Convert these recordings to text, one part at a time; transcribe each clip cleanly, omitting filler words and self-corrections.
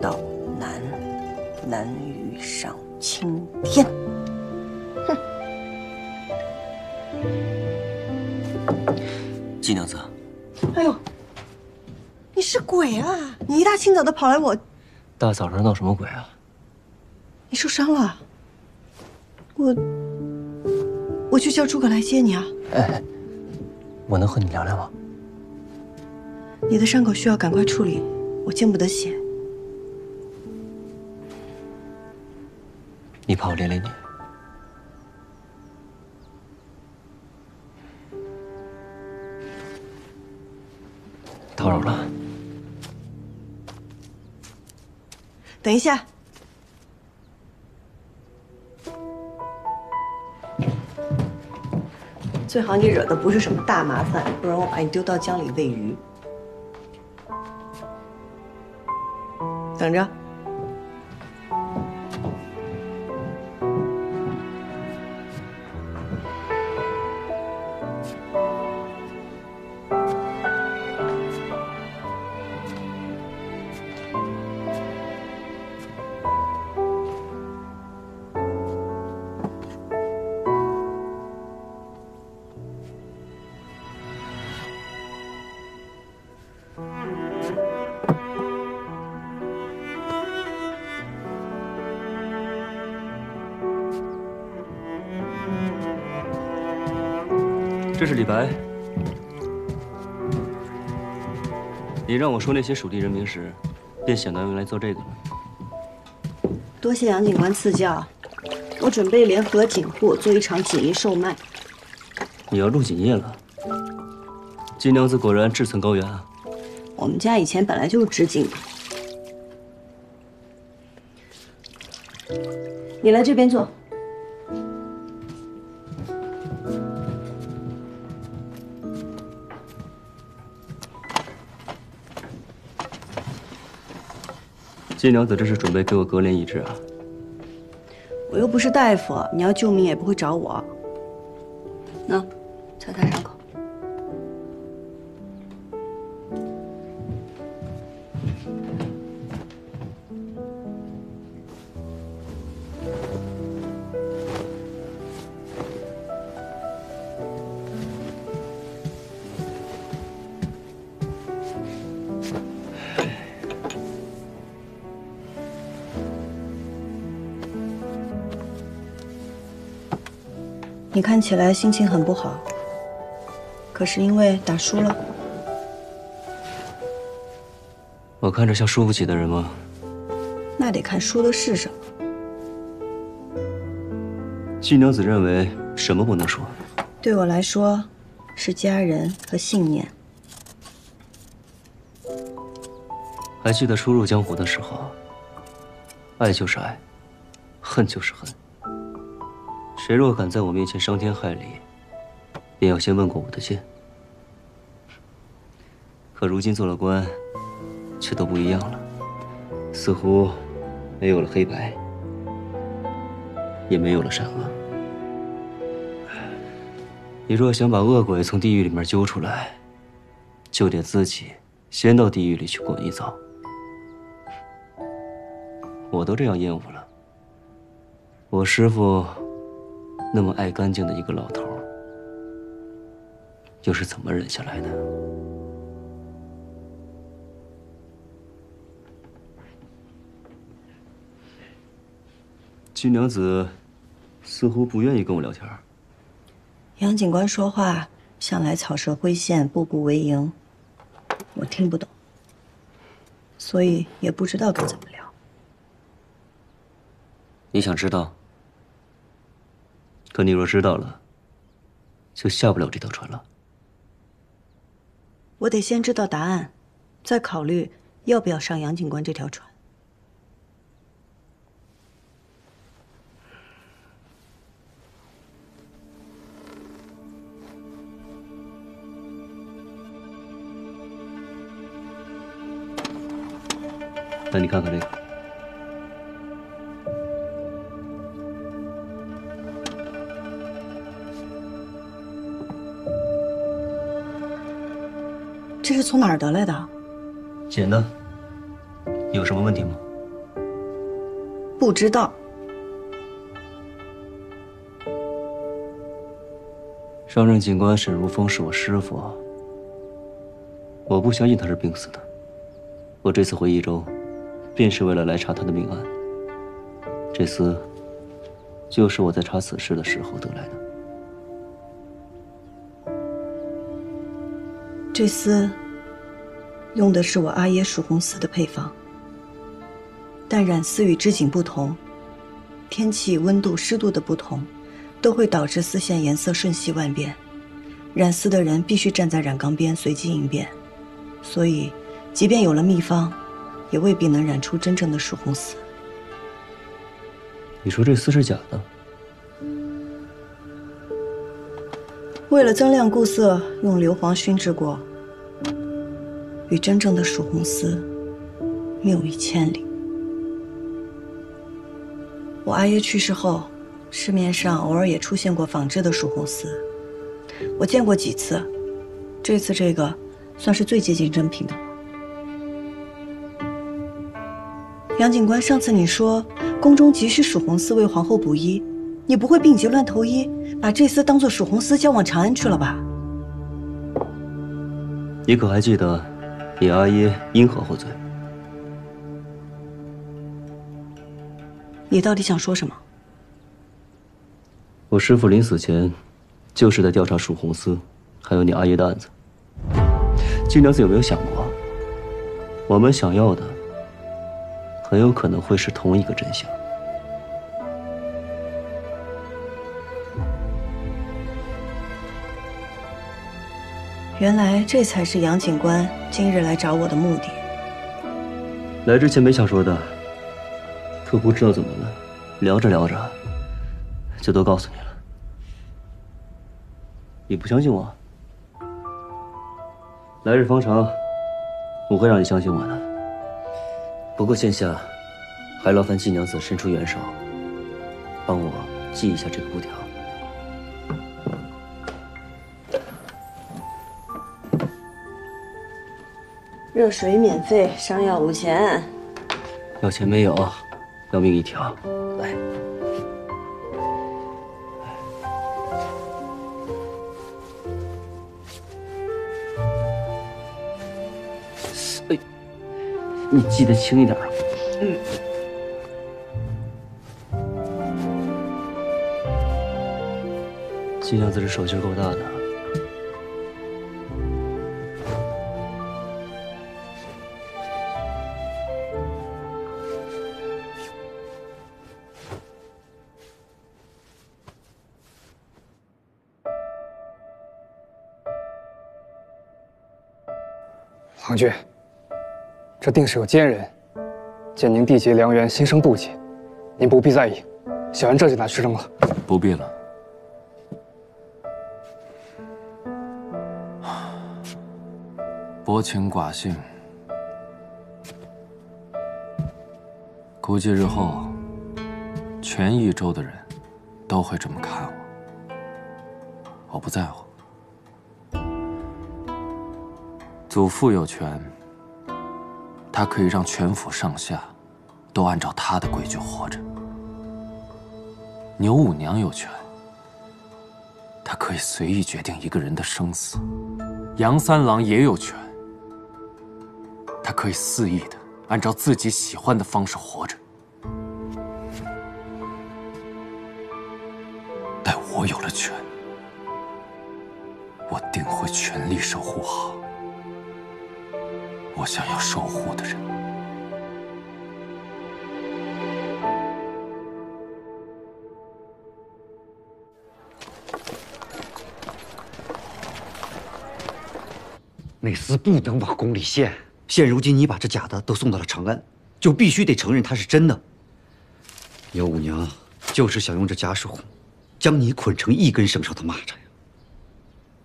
道难，难于上青天。哼！季娘子，哎呦，你是鬼啊！你一大清早的跑来我，大早上闹什么鬼啊？你受伤了？我去叫诸葛来接你啊！哎，我能和你聊聊吗？你的伤口需要赶快处理，我见不得血。你怕我连累你？叨扰了。等一下。最好你惹的不是什么大麻烦，不然我把你丢到江里喂鱼。等着。这是李白。你让我说那些蜀地人名时，便想到用来做这个了。多谢杨警官赐教，我准备联合警户做一场锦衣售卖。你要入锦衣了？季娘子果然志存高远啊！我们家以前本来就是织锦的。你来这边坐。季娘子这是准备给我格连医治啊？我又不是大夫，你要救命也不会找我。那，擦擦伤口。你看起来心情很不好，可是因为打输了。我看着像输不起的人吗？那得看输的是什么。季娘子认为什么不能输？对我来说，是家人和信念。还记得初入江湖的时候，爱就是爱，恨就是恨。谁若敢在我面前伤天害理，便要先问过我的剑。可如今做了官，却都不一样了，似乎没有了黑白，也没有了善恶。你若想把恶鬼从地狱里面揪出来，就得自己先到地狱里去滚一遭。我都这样厌恶了，我师父那么爱干净的一个老头，又是怎么忍下来的？金娘子似乎不愿意跟我聊天。杨警官说话向来草蛇灰线，步步为营，我听不懂，所以也不知道该怎么聊。你想知道？可你若知道了，就下不了这条船了。我得先知道答案，再考虑要不要上杨警官这条船。那你看看这个。这是从哪儿得来的？捡的。有什么问题吗？不知道。上任警官沈如风是我师父，我不相信他是病死的。我这次回益州，便是为了来查他的命案。这厮，就是我在查此事的时候得来的。这丝用的是我阿耶蜀红丝的配方，但染丝与织锦不同，天气、温度、湿度的不同，都会导致丝线颜色瞬息万变。染丝的人必须站在染缸边随机应变，所以，即便有了秘方，也未必能染出真正的蜀红丝。你说这丝是假的？为了增亮固色，用硫磺熏制过，与真正的蜀红丝谬以千里。我阿爷去世后，市面上偶尔也出现过仿制的蜀红丝，我见过几次，这次这个算是最接近真品的了。杨警官，上次你说宫中急需蜀红丝为皇后补衣，你不会病急乱投医，把这丝当作蜀红丝交往长安去了吧？你可还记得你阿耶因何获罪？你到底想说什么？我师父临死前，就是在调查蜀红丝，还有你阿爷的案子。金娘子有没有想过，我们想要的，很有可能会是同一个真相？原来这才是杨警官今日来找我的目的。来之前没想说的，可不知道怎么了，聊着聊着，就都告诉你了。你不相信我？来日方长，我会让你相信我的。不过现下，还劳烦季娘子伸出援手，帮我系一下这个布条。热水免费，伤药无钱。要钱没有，要命一条。来，哎，你记得轻一点。季娘子这手劲够大的。皇军，这定是有奸人，见您缔结良缘，心生妒忌，您不必在意，小人这就拿去扔了。不必了。薄情寡性，估计日后全益州的人都会这么看我。我不在乎。祖父有权，他可以让全府上下都按照他的规矩活着。牛五娘有权，她可以随意决定一个人的生死。杨三郎也有权，他可以肆意的按照自己喜欢的方式活着。待我有了权，我定会全力守护好我想要守护的人。内司不能往宫里献。现如今你把这假的都送到了长安，就必须得承认它是真的。牛五娘就是想用这贾世宏，将你捆成一根绳上的蚂蚱呀！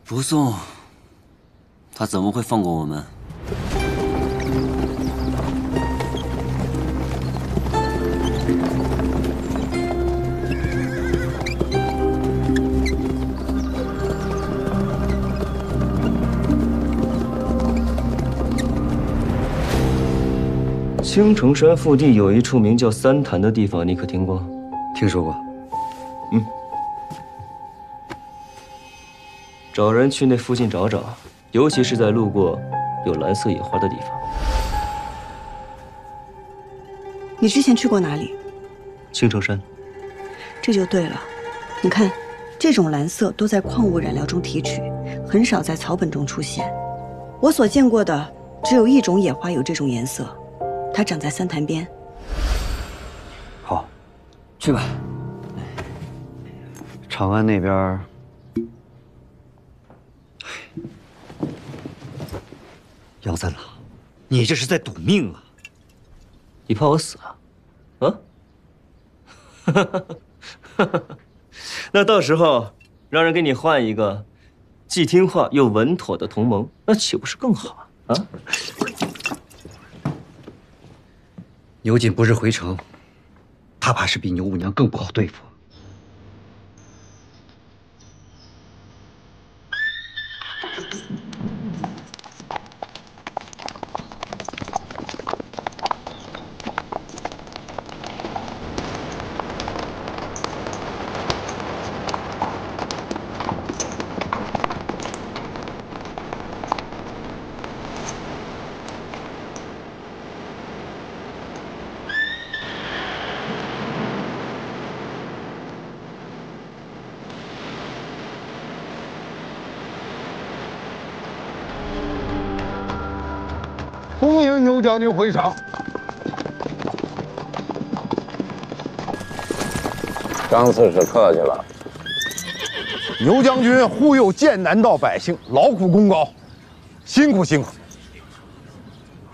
不送，他怎么会放过我们？青城山腹地有一处名叫三潭的地方，你可听过？听说过。找人去那附近找找，尤其是在路过有蓝色野花的地方。你之前去过哪里？青城山。这就对了。你看，这种蓝色都在矿物染料中提取，很少在草本中出现。我所见过的只有一种野花有这种颜色。它长在三潭边。好，去吧。长安那边，杨三郎，你这是在赌命啊！你怕我死啊？啊？那到时候让人给你换一个既听话又稳妥的同盟，那岂不是更好啊？啊？牛瑾不是回城，他怕是比牛五娘更不好对付。欢迎牛将军回场。张刺史客气了。牛将军护佑剑南道百姓，劳苦功高，辛苦辛苦。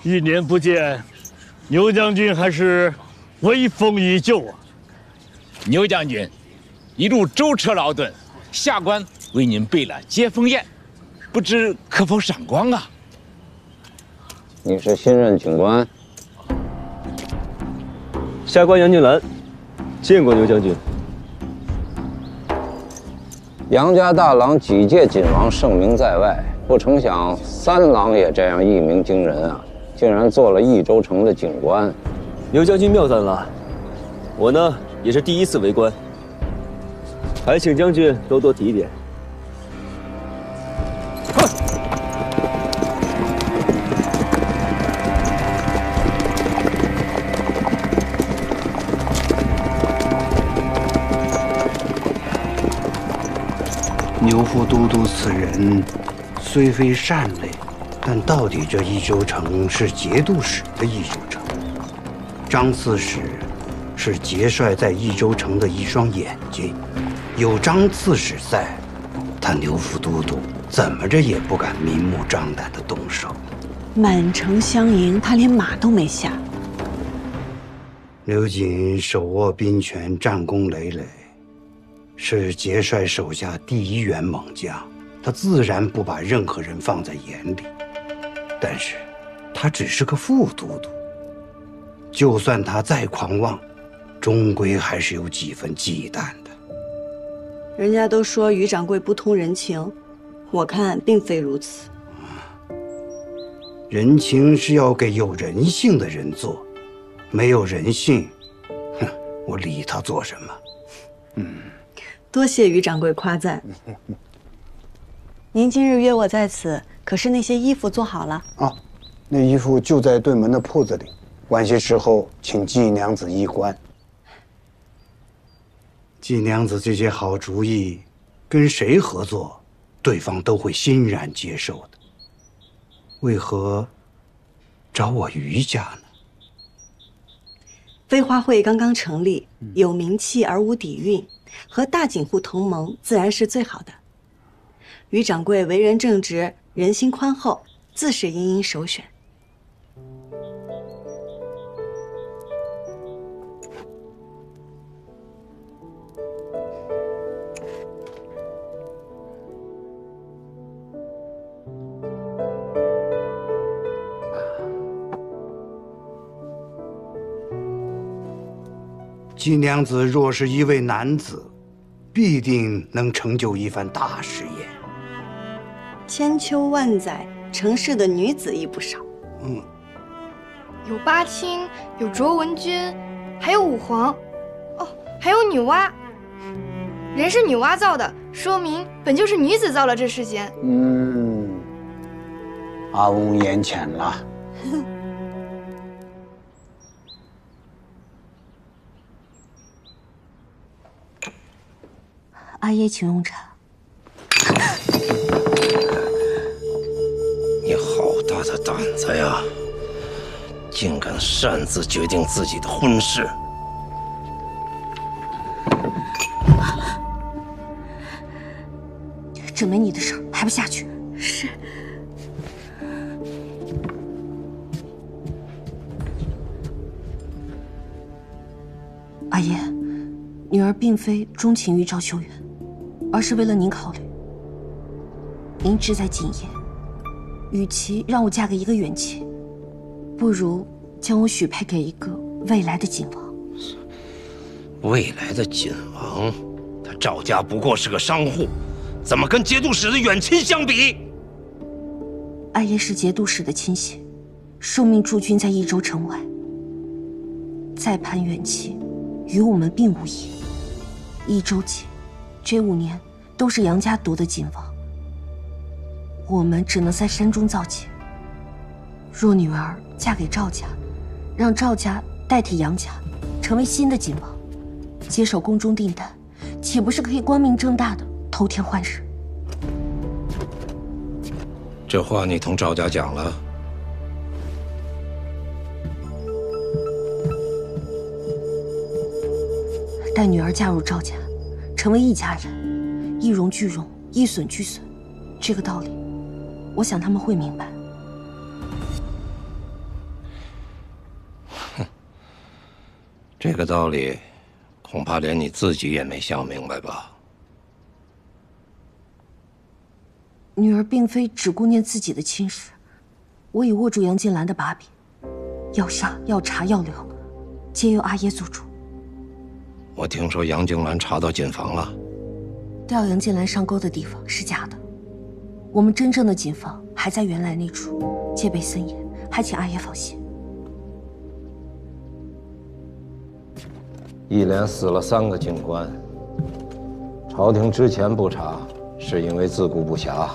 1年不见，牛将军还是威风依旧啊！牛将军一路舟车劳顿，下官为您备了接风宴，不知可否赏光啊？你是新任警官？下官杨俊兰，见过牛将军。杨家大郎几届锦王盛名在外，不成想三郎也这样一鸣惊人啊！竟然做了益州城的警官。牛将军妙赞了，我呢也是第一次为官，还请将军多多提点。牛副都督此人虽非善类，但到底这益州城是节度使的益州城。张刺史是节帅在益州城的一双眼睛，有张刺史在，他牛副都督怎么着也不敢明目张胆地动手。满城相迎，他连马都没下。刘瑾手握兵权，战功累累，是节帅手下第一员猛将，他自然不把任何人放在眼里。但是，他只是个副都督，就算他再狂妄，终归还是有几分忌惮的。人家都说于掌柜不通人情，我看并非如此。人情是要给有人性的人做，没有人性，哼，我理他做什么？多谢于掌柜夸赞。您今日约我在此，可是那些衣服做好了？啊，那衣服就在对门的铺子里。晚些时候，请季娘子衣冠。季娘子这些好主意，跟谁合作，对方都会欣然接受的。为何找我于家呢？飞花会刚刚成立，有名气而无底蕴，和大景户同盟自然是最好的。于掌柜为人正直，人心宽厚，自是殷殷首选。季娘子若是一位男子，必定能成就一番大事业。千秋万载，成事的女子亦不少。有八卿，有卓文君，还有武皇，哦，还有女娲。人是女娲造的，说明本就是女子造了这世间。阿翁言浅了。阿爷，请用茶。你好大的胆子呀！竟敢擅自决定自己的婚事！这没你的事儿，还不下去？是。阿爷，女儿并非钟情于赵秀远，而是为了您考虑。您志在锦业，与其让我嫁给一个远戚，不如将我许配给一个未来的锦王。未来的锦王，他赵家不过是个商户，怎么跟节度使的远亲相比？阿爷是节度使的亲戚，受命驻军在益州城外，再攀远戚，与我们并无异。益州籍，这5年都是杨家夺的锦王，我们只能在山中造节。若女儿嫁给赵家，让赵家代替杨家，成为新的锦王，接手宫中订单，岂不是可以光明正大的偷天换日？这话你同赵家讲了？待女儿嫁入赵家，成为一家人，一荣俱荣，一损俱损，这个道理，我想他们会明白。哼，这个道理，恐怕连你自己也没想明白吧？女儿并非只顾念自己的亲事，我已握住杨金兰的把柄，要杀要查要留，皆由阿爷做主。我听说杨静兰查到锦房了，调杨金兰上钩的地方是假的，我们真正的锦房还在原来那处，戒备森严，还请阿爷放心。一连死了3个警官，朝廷之前不查，是因为自顾不暇。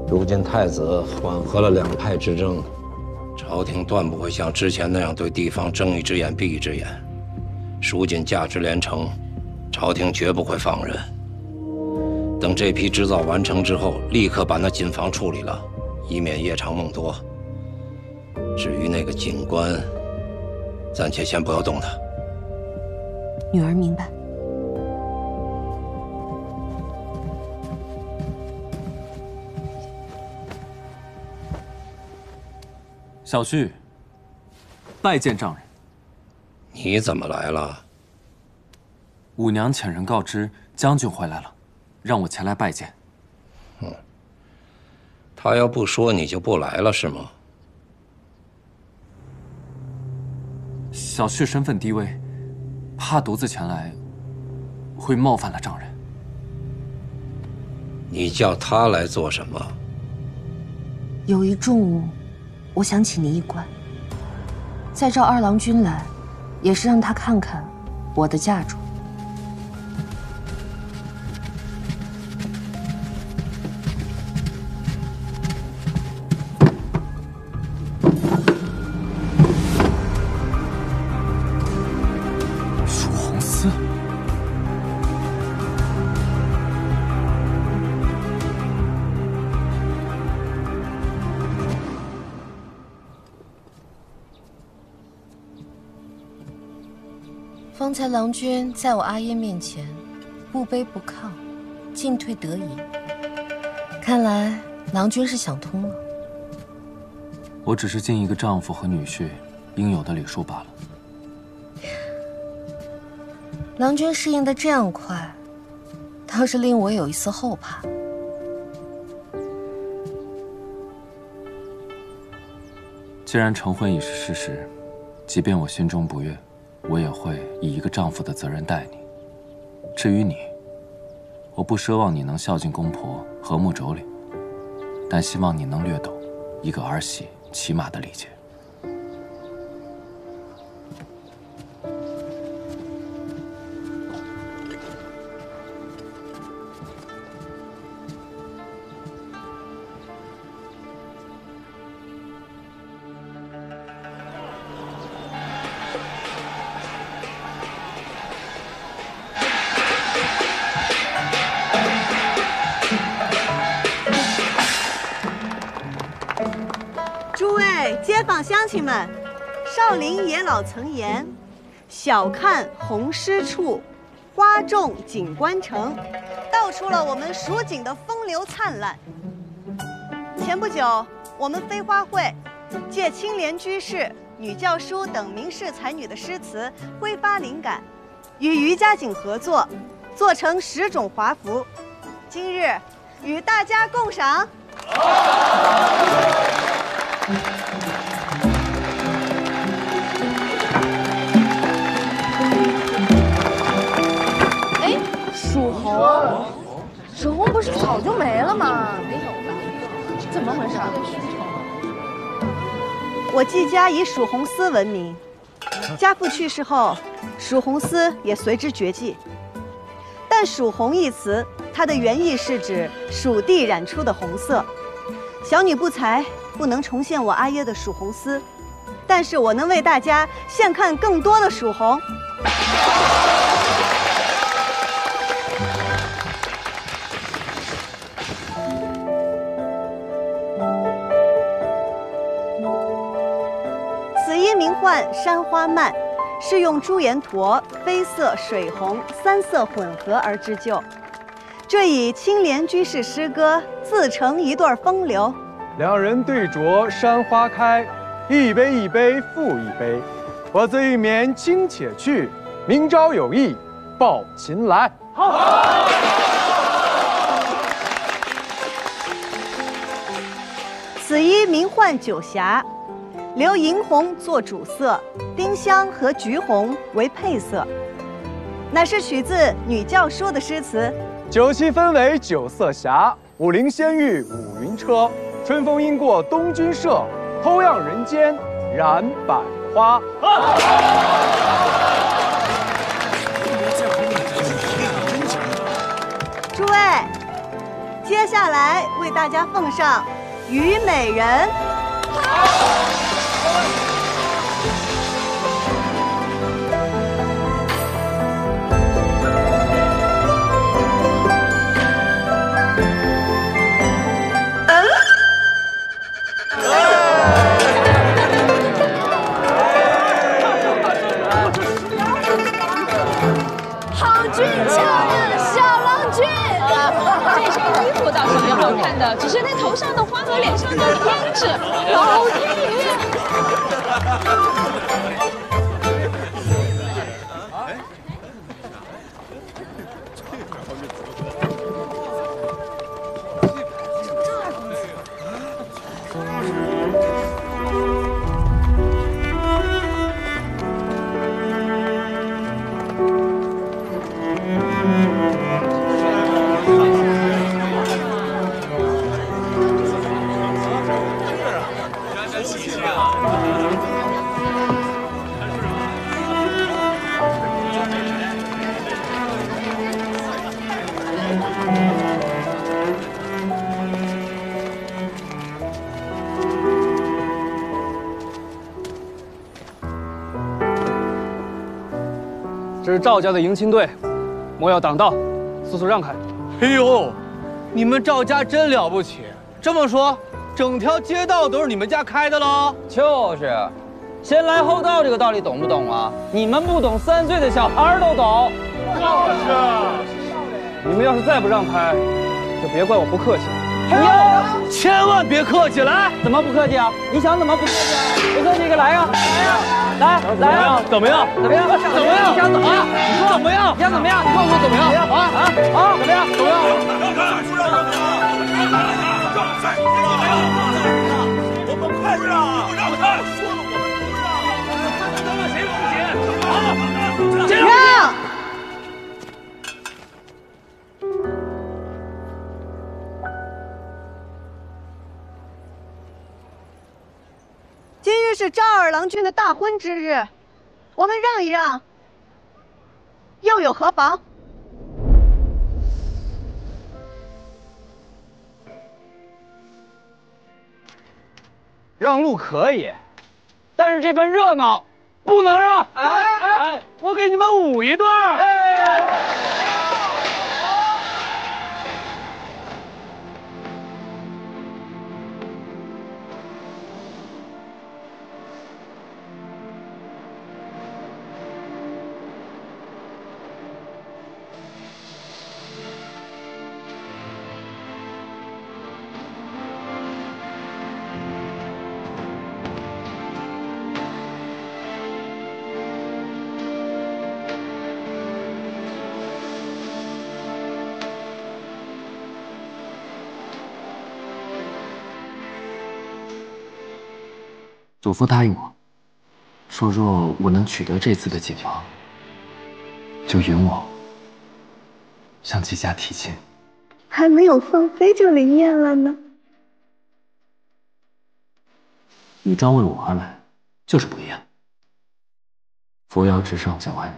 如今太子缓和了2派之争，朝廷断不会像之前那样对地方睁一只眼闭一只眼。蜀锦价值连城，朝廷绝不会放任。等这批织造完成之后，立刻把那锦房处理了，以免夜长梦多。至于那个警官，暂且先不要动他。女儿明白。小婿，拜见丈人。你怎么来了？五娘遣人告知将军回来了，让我前来拜见。他要不说，你就不来了是吗？小婿身份低微，怕独自前来会冒犯了丈人。你叫他来做什么？有一重物，我想请你一观。再召二郎君来，也是让他看看我的嫁妆。蜀红丝。方才郎君在我阿耶面前不卑不亢，进退得宜。看来郎君是想通了。我只是尽一个丈夫和女婿应有的礼数罢了。郎君适应得这样快，倒是令我有一丝后怕。既然成婚已是事实，即便我心中不悦，我也会以一个丈夫的责任待你。至于你，我不奢望你能孝敬公婆、和睦妯娌，但希望你能略懂一个儿媳起码的礼节。街坊乡亲们，少林爷老曾言：“小看红湿处，花重锦官城”，道出了我们蜀锦的风流灿烂。前不久，我们飞花会借青莲居士、女教书等名士才女的诗词，挥发灵感，与余家锦合作，做成10种华服。今日与大家共赏。蜀红不是早就没了吗？没有吧？怎么回事？我季家以蜀红丝闻名，家父去世后，蜀红丝也随之绝迹。但蜀红一词，它的原意是指蜀地染出的红色。小女不才，不能重现我阿耶的蜀红丝，但是我能为大家现看更多的蜀红。此衣名唤山花蔓，是用朱颜驼、绯色、水红3色混合而织就。这以青莲居士诗歌自成一段风流。两人对酌山花开，一杯一杯复一杯。我自玉眠卿且去，明朝有意抱琴来。此衣名唤九霞，留银红做主色，丁香和橘红为配色，乃是取自女教书的诗词。酒席分为9色霞，武陵仙玉五云车。春风应过东君社，偷样人间染百花。诸位，接下来为大家奉上《虞美人》。好俊俏的小郎君，这身衣服倒是蛮好看的，只是那头上的花和脸上的胭脂，老天爷！这是赵家的迎亲队，莫要挡道，速速让开！哎呦，你们赵家真了不起！这么说，整条街道都是你们家开的喽？就是，先来后到这个道理懂不懂啊？你们不懂，3岁的小孩都懂。就是。你们要是再不让开，就别怪我不客气。哟，千万别客气！来，怎么不客气啊？你想怎么不客气啊？不客气，给来呀！来呀！怎么样？怎么样？怎么样？你想怎么样？你说怎么样？你想怎么样？你告诉我怎么样？怎么样？怎么样？我们快让！不让开！说了我们不让！咱们谁不行？好，让！今日是赵二郎君的大婚之日，我们让一让，又有何妨？让路可以，但是这份热闹不能让！哎，我给你们舞一段！祖父答应我，说若我能取得这次的锦王，就允我向季家提亲。还没有放飞就灵验了呢。玉璋为我而来，就是不一样。扶摇直上讲完，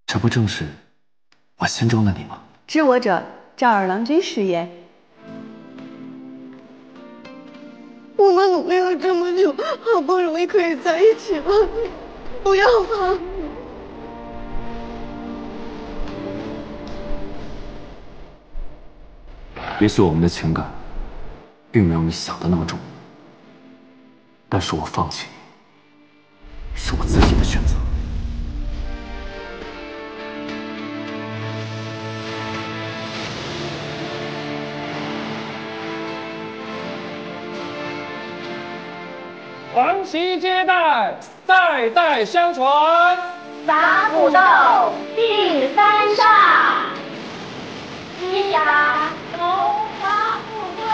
这不正是我心中的你吗？知我者，赵二郎君是也。我们努力了这么久，好不容易可以在一起了，不要吧！也许我们的情感并没有你想的那么重，但是我放弃你，是我自己的选择。黄旗接待，代代相传。杂土豆，定三上。一打荣华富贵，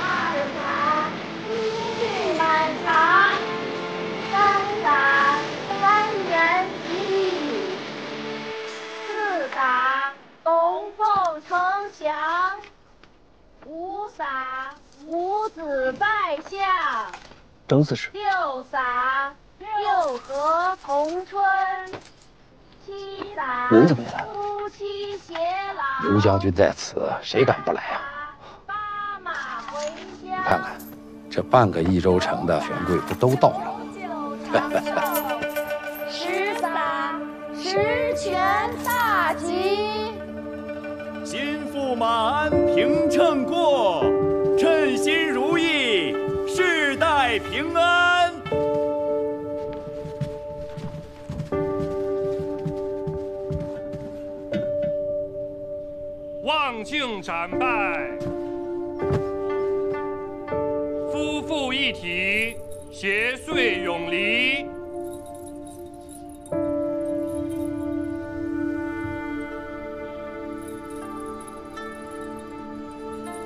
二打金玉满堂，三打三人吉，四打龙凤呈祥，五打母子拜相，整死是。六撒六合同春，七撒人怎么也来了？夫妻偕老。刘将军在此，谁敢不来啊？八马回乡。看看，这半个益州城的权贵不都到了？十撒十全大吉。心腹马鞍平秤过，称心如意，世代平安。望庆斩拜，夫妇一体，邪祟永离。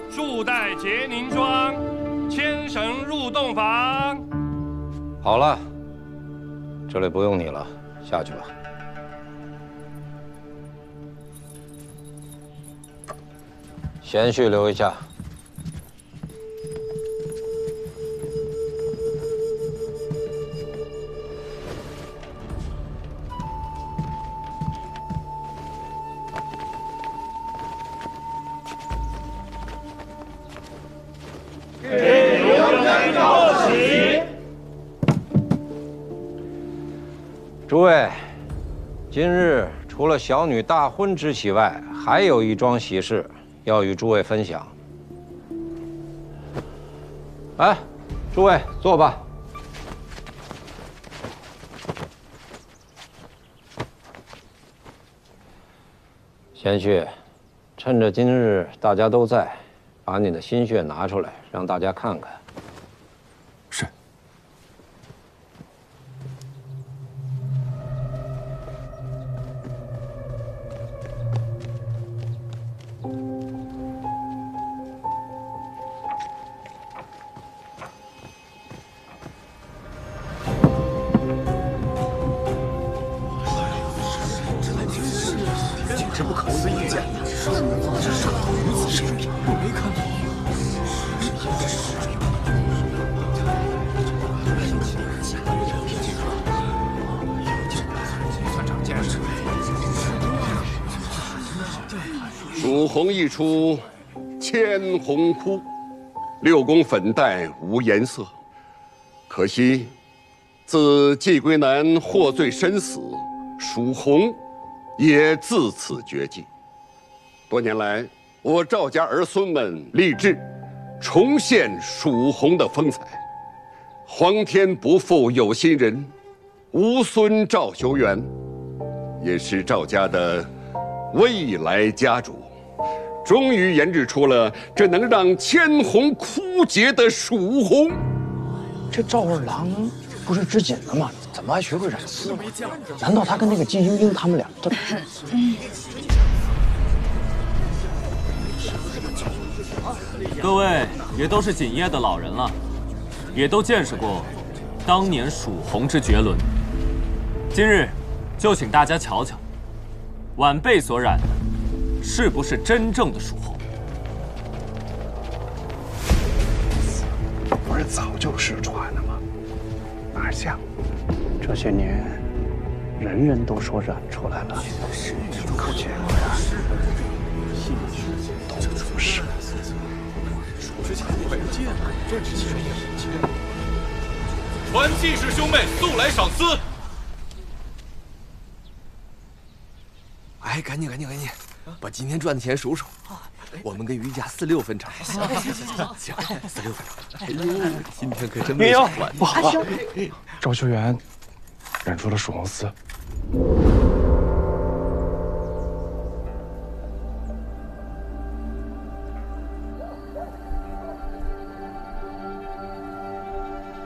束带结凝霜，牵绳入洞房。好了，这里不用你了，下去吧。贤婿留一下。给刘将军报喜。诸位，今日除了小女大婚之喜外，还有一桩喜事要与诸位分享。来，诸位坐吧。贤婿，趁着今日大家都在，把你的心血拿出来，让大家看看。是。简直不可思议！这上头如此神秘，我没看过。蜀红一出，千红枯，6宫粉黛无颜色。可惜，自季归南获罪身死，蜀红也自此绝迹。多年来，我赵家儿孙们立志重现蜀红的风采。皇天不负有心人，吾孙赵修元也是赵家的未来家主，终于研制出了这能让千红枯竭的蜀红。这赵二郎不是织锦的吗？怎么还学会染丝了？难道他跟那个季迎宾他们俩都……各位也都是锦业的老人了，也都见识过当年蜀红之绝伦。今日就请大家瞧瞧，晚辈所染的是不是真正的蜀红？不是早就失传了吗？哪像？这些年，人人都说染出来了，可结果呀，都不是。传记士兄妹速来赏赐。哎，赶紧，把今天赚的钱数数，我们跟于家46分成。行，46分成。哎呦，今天可真没少赚。不好了，赵修元染出了蜀红丝。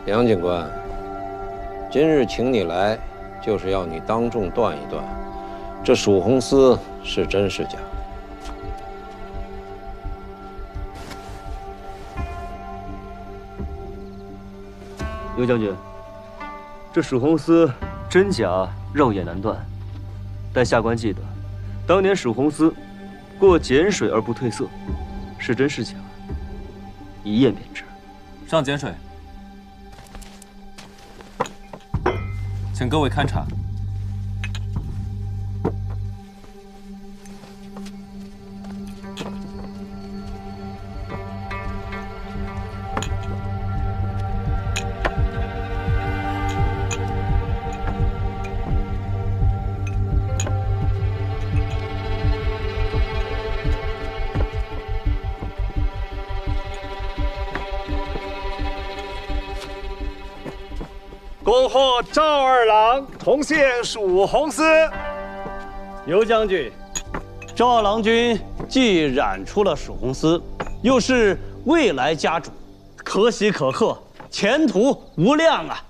杨警官，今日请你来，就是要你当众断一断，这蜀红丝是真是假？刘将军，这蜀红丝真假肉眼难断，但下官记得，当年蜀红丝过碱水而不褪色，是真是假，一验便知。上碱水。请各位勘察。恭贺赵二郎重现蜀红丝。刘将军，赵二郎君既染出了蜀红丝，又是未来家主，可喜可贺，前途无量啊！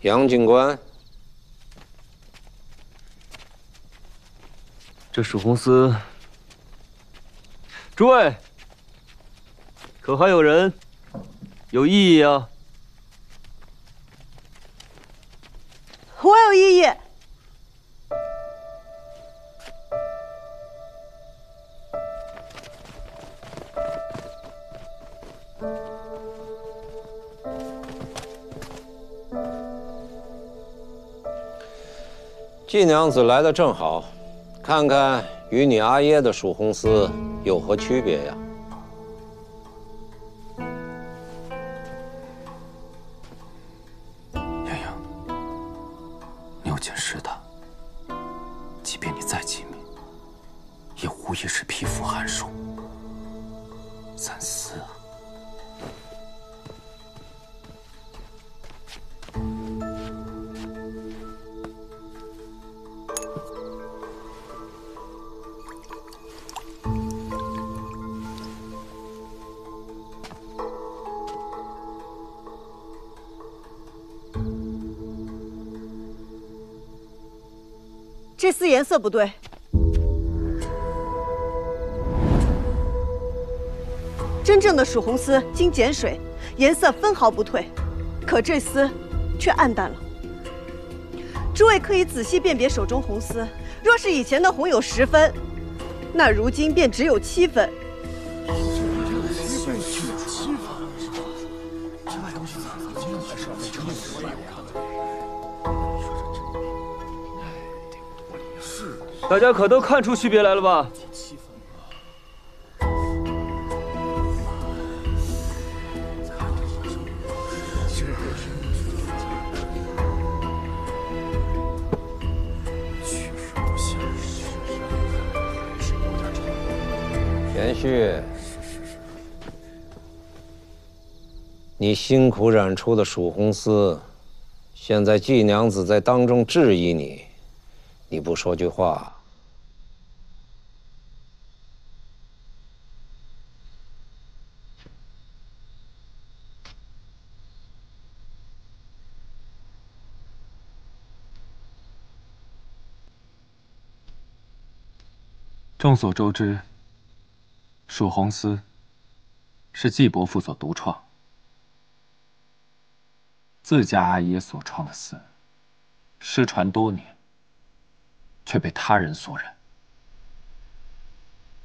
杨警官，这蜀红丝，诸位，可还有人有异议啊？我有异议。季娘子来的正好，看看与你阿耶的蜀红丝有何区别呀？洋洋，你有件事的，即便你再机敏，也无疑是匹夫撼树。三思啊！这丝颜色不对，真正的蜀红丝经碱水，颜色分毫不退，可这丝却暗淡了。诸位可以仔细辨别手中红丝，若是以前的红有10分，那如今便只有7分。大家可都看出区别来了吧？田旭，你辛苦染出的蜀红丝，现在季娘子在当中质疑你，你不说句话，众所周知，蜀红丝是季伯父所独创，自家阿爷所创的丝，失传多年，却被他人所染。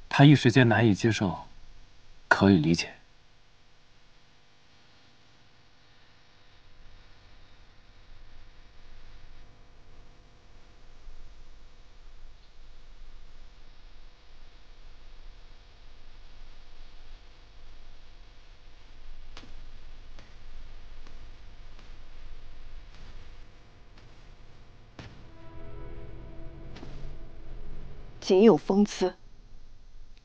他一时间难以接受，可以理解。仅有风姿，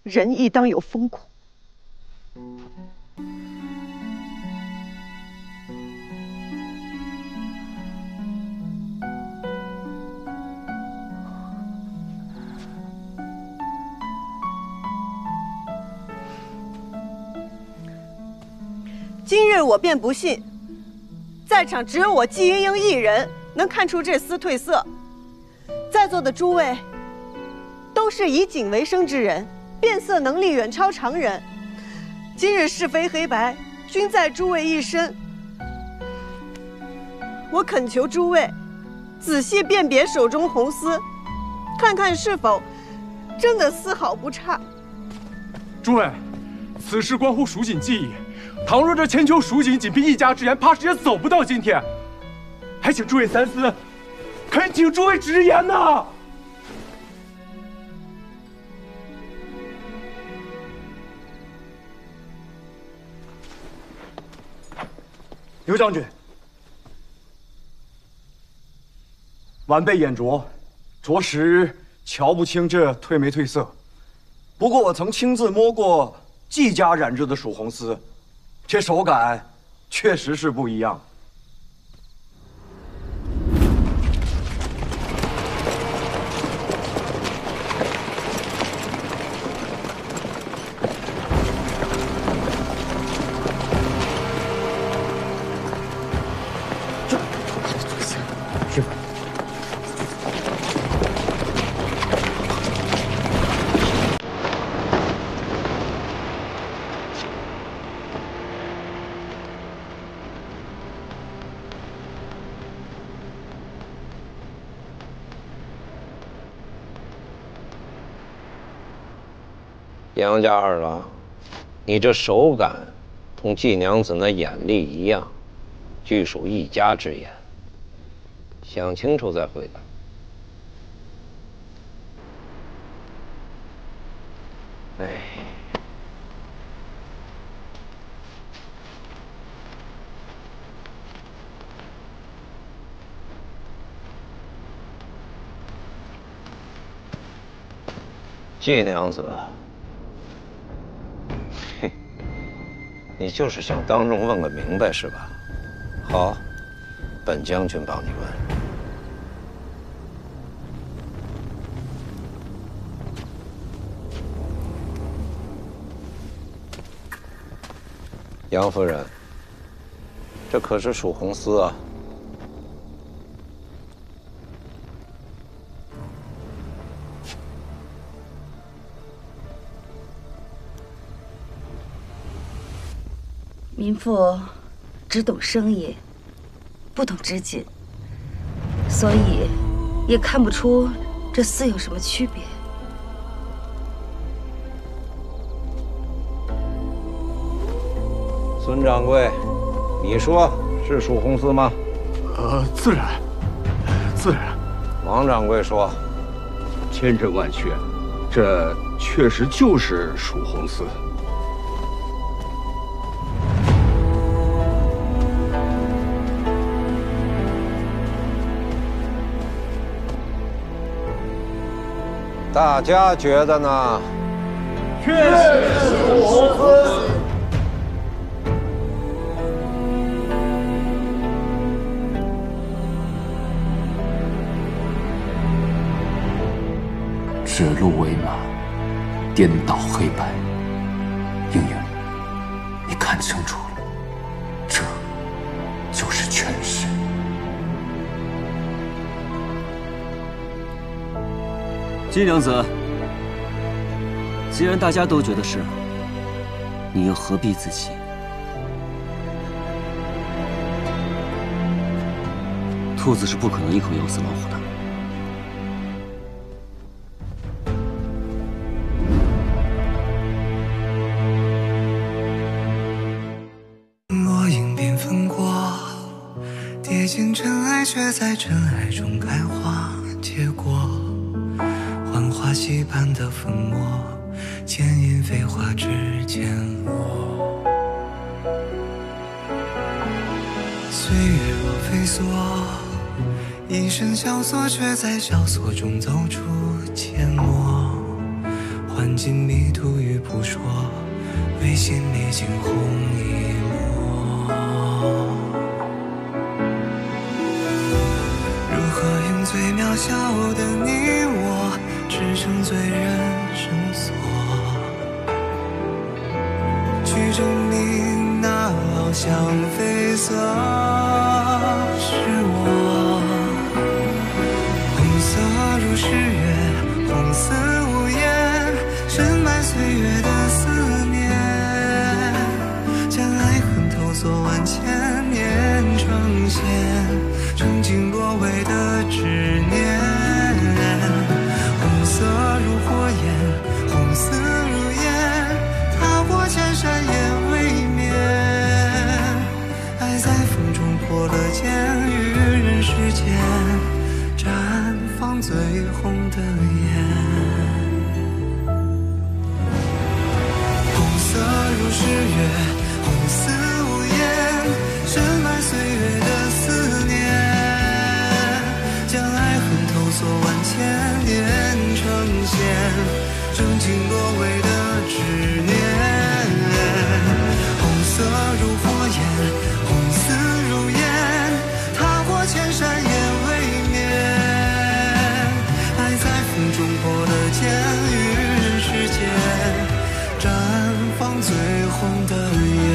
人亦当有风骨。今日我便不信，在场只有我季莺莺一人能看出这丝褪色。在座的诸位都是以景为生之人，辨色能力远超常人。今日是非黑白，均在诸位一身。我恳求诸位仔细辨别手中红丝，看看是否真的丝毫不差。诸位，此事关乎蜀锦技艺，倘若这千秋蜀锦仅凭一家之言，怕是也走不到今天。还请诸位三思，恳请诸位直言呐！刘将军，晚辈眼拙，着实瞧不清这褪没褪色。不过我曾亲自摸过季家染制的蜀红丝，这手感确实是不一样。杨家二郎，你这手感同季娘子那眼力一样，俱属一家之言。想清楚再回答。哎。 季娘子，嘿，你就是想当众问个明白是吧？好，本将军帮你问。杨夫人，这可是蜀红丝啊！ 民妇只懂生意，不懂织锦，所以也看不出这丝有什么区别。孙掌柜，你说是蜀红丝吗？自然，自然。王掌柜说，千真万确，这确实就是蜀红丝。 大家觉得呢？确实是蜀红丝。指鹿为马，颠倒黑白。英英，你看清楚了，这就是权势。 季娘子，既然大家都觉得是，你又何必自欺？兔子是不可能一口咬死老虎的。落英缤纷过，跌进尘埃，却在尘埃中开花结果。 幻化溪畔的粉末，牵引飞花之间落。岁月若飞梭，一身萧索，却在萧索中走出阡陌。幻境迷途与扑朔，唯心历经红一抹。如何用最渺小的你我？ 支撑醉人绳索，去证明那翱翔绯色是我。红色如诗月，红丝无言，深埋岁月的思念，将爱恨投索万千年成线，曾经落尾的执念。 色如火焰，红丝如烟，踏过千山也未眠。爱在风中破了茧，于人世间绽放最红的颜。红色如诗月，红丝无言，深埋岁月的思念，将爱恨投索万千年。 呈现正经落尾的执念，红色如火焰，红丝如烟，踏过千山也未眠。爱在风中破了茧，于人世间绽放最红的颜。